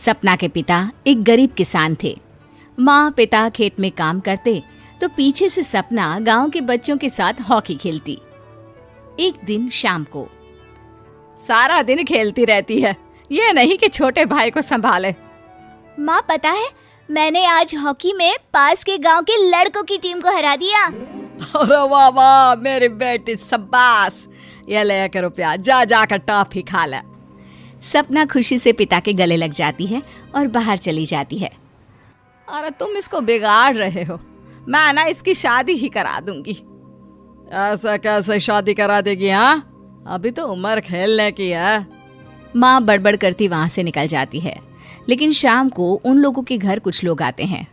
सपना के पिता एक गरीब किसान थे। माँ पिता खेत में काम करते तो पीछे से सपना गांव के बच्चों के साथ हॉकी खेलती। एक दिन शाम को, सारा दिन खेलती रहती है, ये नहीं कि छोटे भाई को संभाले। माँ पता है, मैंने आज हॉकी में पास के गांव के लड़कों की टीम को हरा दिया। अरे वाह वाह मेरी बेटी, शाबाश, ये ले कर रुपया, जा जाकर टॉफी खा ले। सपना खुशी से पिता के गले लग जाती है और बाहर चली जाती है। अरे तुम इसको बिगाड़ रहे हो, मैं ना इसकी शादी ही करा दूंगी। ऐसा कैसे शादी करा देगी? हाँ, अभी तो उम्र खेलने की है। माँ बड़बड़ करती वहां से निकल जाती है। लेकिन शाम को उन लोगों के घर कुछ लोग आते हैं।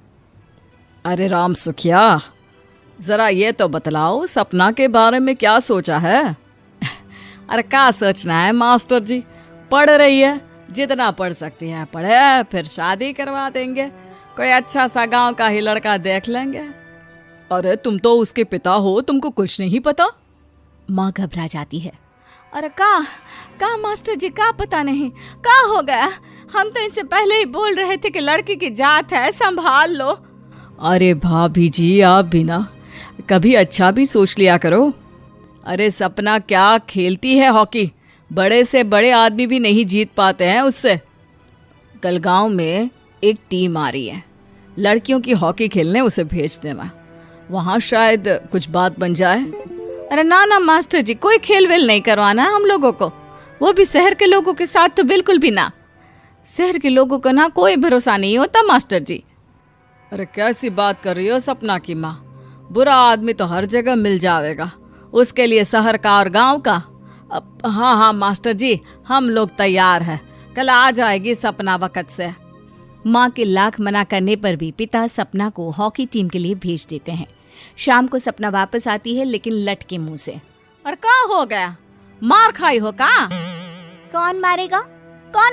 अरे राम सुखिया, जरा ये तो बतलाओ, सपना के बारे में क्या सोचा है? अरे क्या सोचना है मास्टर जी, पढ़ रही है, जितना पढ़ सकती है पढ़े, फिर शादी करवा देंगे, कोई अच्छा सा गांव का ही लड़का देख लेंगे। अरे तुम तो उसके पिता हो, तुमको कुछ नहीं पता? माँ घबरा जाती है। अरे का मास्टर जी, का पता नहीं, का हो गया? हम तो इनसे पहले ही बोल रहे थे कि लड़की की जात है, संभाल लो। अरे भाभी जी, आप भी ना कभी अच्छा भी सोच लिया करो। अरे सपना क्या खेलती है हॉकी, बड़े से बड़े आदमी भी नहीं जीत पाते हैं उससे। कल गांव में एक टीम आ रही है, लड़कियों की हॉकी खेलने उसे भेज देना, वहाँ शायद कुछ बात बन जाए। अरे ना ना मास्टर जी, कोई खेल वेल नहीं करवाना हम लोगों को, वो भी शहर के लोगों के साथ तो बिल्कुल भी ना। शहर के लोगों को ना कोई भरोसा नहीं होता मास्टर जी। अरे कैसी बात कर रही हो सपना की माँ, बुरा आदमी तो हर जगह मिल जाएगा, उसके लिए शहर का और गांव का। हाँ हाँ मास्टर जी, हम लोग तैयार हैं, कल आ जाएगी सपना वक्त से। माँ के लाख मना करने पर भी पिता सपना को हॉकी टीम के लिए भेज देते हैं। शाम को सपना वापस आती है, लेकिन लट के मुंह से। और क्या हो गया, मार खाई हो का? कौन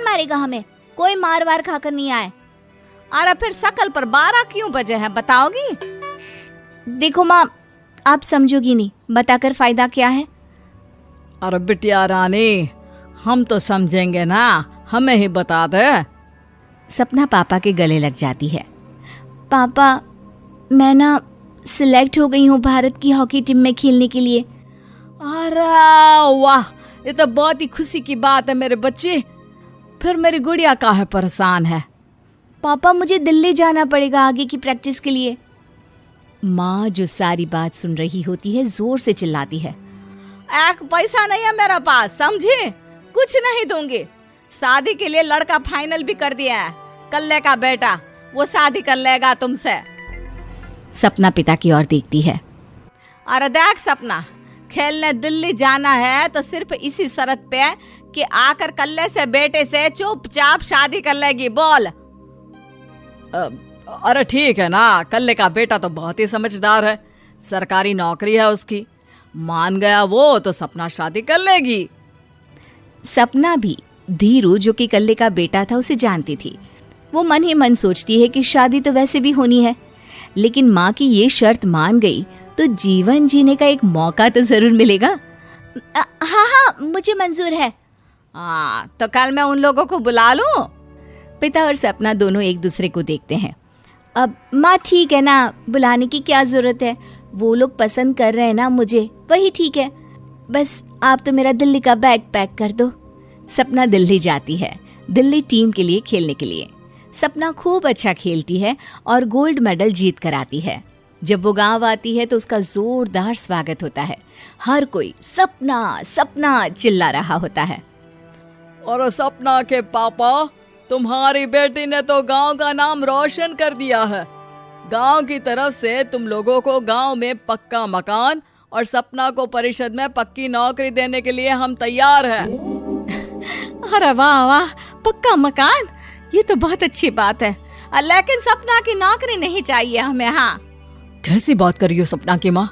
मारेगा हमें? कोई मार वार खाकर नहीं आए। अरे फिर शकल पर 12 क्यों बजे हैं, बताओगी? देखो माँ, आप समझोगी नहीं, बताकर फायदा क्या है? अरे बिटिया रानी, हम तो समझेंगे ना, हमें ही बता दे। सपना पापा के गले लग जाती है। पापा, मैं ना सिलेक्ट हो गई हूँ भारत की हॉकी टीम में खेलने के लिए। अरे वाह, ये तो बहुत ही खुशी की बात है मेरे बच्चे। फिर मेरी गुड़िया काहे परेशान है? पापा, मुझे दिल्ली जाना पड़ेगा आगे की प्रैक्टिस के लिए। माँ जो सारी बात सुन रही होती है, जोर से चिल्लाती है। एक पैसा नहीं है मेरे पास, समझे? कुछ नहीं दूंगी। शादी के लिए लड़का फाइनल भी कर दिया है, कल्ले का बेटा, वो शादी कर लेगा तुमसे। सपना पिता की ओर देखती है। अरे देख सपना, खेलने दिल्ली जाना है तो सिर्फ इसी शर्त पे कि आकर कल्ले से बेटे से चुपचाप शादी कर लेगी, बोल। अरे ठीक है ना, कल्ले का बेटा तो बहुत ही समझदार है, सरकारी नौकरी है उसकी, मान गया वो तो सपना शादी कर लेगी। सपना भी धीरू, जो कि कल्ले का बेटा था, उसे जानती थी। वो मन ही मन सोचती है कि शादी तो वैसे भी होनी है, लेकिन माँ की ये शर्त मान गई तो जीवन जीने का एक मौका तो जरूर मिलेगा। हाँ, मुझे मंजूर है। हाँ, तो कल मैं उन लोगों को बुला लूं? पिता और सपना दोनों एक दूसरे को देखते हैं। अब माँ ठीक है ना, बुलाने की क्या जरूरत है, वो लोग पसंद कर रहे हैं ना मुझे, वही ठीक है। बस आप तो मेरा दिल्ली का बैग पैक कर दो। सपना दिल्ली जाती है, दिल्ली टीम के लिए खेलने के लिए। सपना खूब अच्छा खेलती है और गोल्ड मेडल जीत कर आती है। जब वो गांव आती है तो उसका जोरदार स्वागत होता है। हर कोई सपना सपना चिल्ला रहा होता है। और सपना के पापा, तुम्हारी बेटी ने तो गांव का नाम रोशन कर दिया है। गांव की तरफ से तुम लोगों को गांव में पक्का मकान और सपना को परिषद में पक्की नौकरी देने के लिए हम तैयार हैं। अरे वाह वाह, पक्का मकान, ये तो बहुत अच्छी बात है, लेकिन सपना की नौकरी नहीं चाहिए हमें। हाँ, कैसी बात कर रही हो सपना की माँ?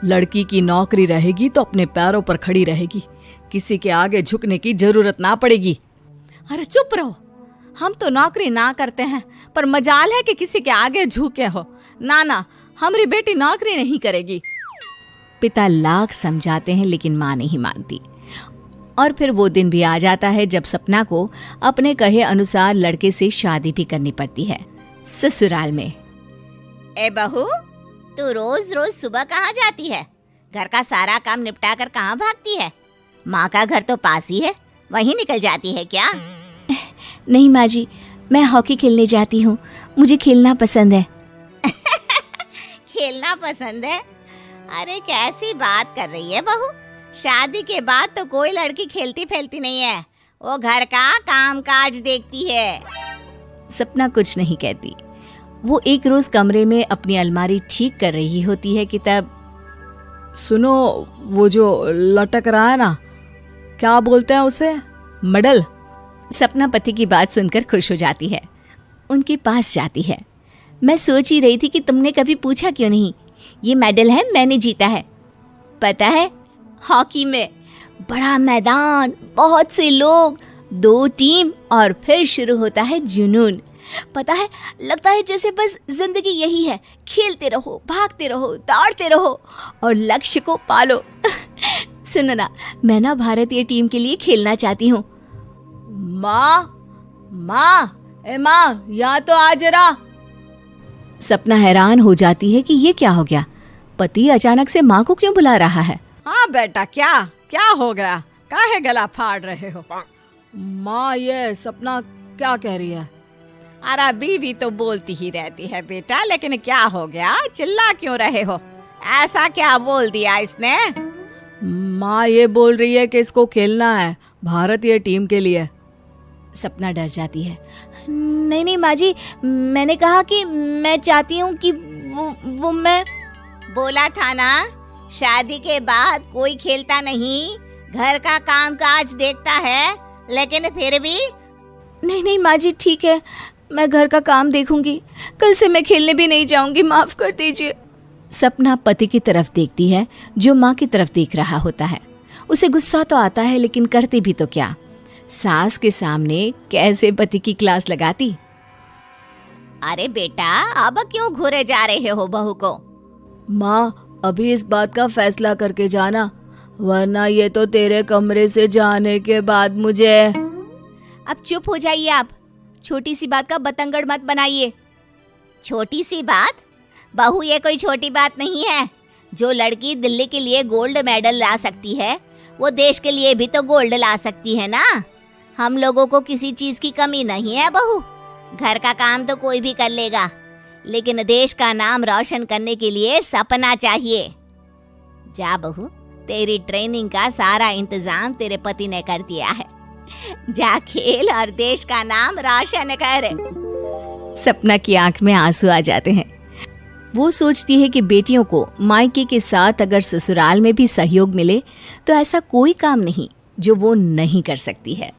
लड़की की नौकरी रहेगी तो अपने पैरों पर खड़ी रहेगी, किसी के आगे झुकने की जरूरत ना पड़ेगी। अरे चुप रहो, हम तो नौकरी ना करते हैं, पर मजाल है कि किसी के आगे झुके हो। ना ना, हमारी बेटी नौकरी नहीं करेगी। पिता लाख समझाते हैं लेकिन माँ नहीं मानती। और फिर वो दिन भी आ जाता है जब सपना को अपने कहे अनुसार लड़के से शादी भी करनी पड़ती है। ससुराल में। ए बहू, तू रोज रोज सुबह कहाँ जाती है? घर का सारा काम निपटा कर कहाँ भागती है? माँ का घर तो पास ही है, वहीं निकल जाती है क्या? नहीं माँ जी, मैं हॉकी खेलने जाती हूँ, मुझे खेलना पसंद है। खेलना पसंद है? अरे कैसी बात कर रही है बहू, शादी के बाद तो कोई लड़की खेलती फैलती नहीं है, वो घर का काम काज देखती है। सपना कुछ नहीं कहती। वो एक रोज कमरे में अपनी अलमारी ठीक कर रही होती है कि तब सुनो, वो जो लटक रहा है ना, क्या बोलते हैं उसे? मेडल। सपना पति की बात सुनकर खुश हो जाती है, उनके पास जाती है। मैं सोच ही रही थी कि तुमने कभी पूछा क्यों नहीं। ये मेडल है, मैंने जीता है, पता है, हॉकी में। बड़ा मैदान, बहुत से लोग, 2 टीम और फिर शुरू होता है जुनून। पता है, लगता है जैसे बस जिंदगी यही है, खेलते रहो, भागते रहो, दौड़ते रहो और लक्ष्य को पालो। सुनो ना, मैं ना भारतीय टीम के लिए खेलना चाहती हूँ। माँ, यहाँ तो आ जरा। सपना हैरान हो जाती है कि ये क्या हो गया, पति अचानक से माँ को क्यों बुला रहा है। हाँ बेटा, क्या हो गया? काहे गला फाड़ रहे हो? माँ, ये सपना क्या कह रही है? अरे बीवी तो बोलती ही रहती है बेटा, लेकिन क्या हो गया, चिल्ला क्यों रहे हो? ऐसा क्या बोल दिया इसने? माँ ये बोल रही है कि इसको खेलना है भारतीय टीम के लिए। सपना डर जाती है। नहीं माँ जी, मैंने कहा कि मैं चाहती हूँ कि वो मैं बोला था ना, शादी के बाद कोई खेलता नहीं, घर का काम काज देखता है, लेकिन फिर भी। नहीं माँ जी, ठीक है, मैं घर का काम देखूंगी, कल से मैं खेलने भी नहीं जाऊंगी, माफ कर दीजिए। सपना पति की तरफ देखती है जो माँ की तरफ देख रहा होता है। उसे गुस्सा तो आता है, लेकिन करती भी तो क्या, सास के सामने कैसे पति की क्लास लगाती। अरे बेटा, अब क्यों घूरे जा रहे हो बहू को? माँ, अभी इस बात का फैसला करके जाना, वरना ये तो तेरे कमरे से जाने के बाद मुझे। अब चुप हो जाइए आप, छोटी सी बात का बतंगड़ मत बनाइए। छोटी सी बात? बहू, ये कोई छोटी बात नहीं है। जो लड़की दिल्ली के लिए गोल्ड मेडल ला सकती है, वो देश के लिए भी तो गोल्ड ला सकती है ना। हम लोगों को किसी चीज की कमी नहीं है बहू, घर का काम तो कोई भी कर लेगा, लेकिन देश का नाम रोशन करने के लिए सपना चाहिए। जा बहू, तेरी ट्रेनिंग का सारा इंतजाम तेरे पति ने कर दिया है, जा खेल और देश का नाम रोशन कर। सपना की आंख में आंसू आ जाते हैं। वो सोचती है कि बेटियों को मायके के साथ अगर ससुराल में भी सहयोग मिले तो ऐसा कोई काम नहीं जो वो नहीं कर सकती है।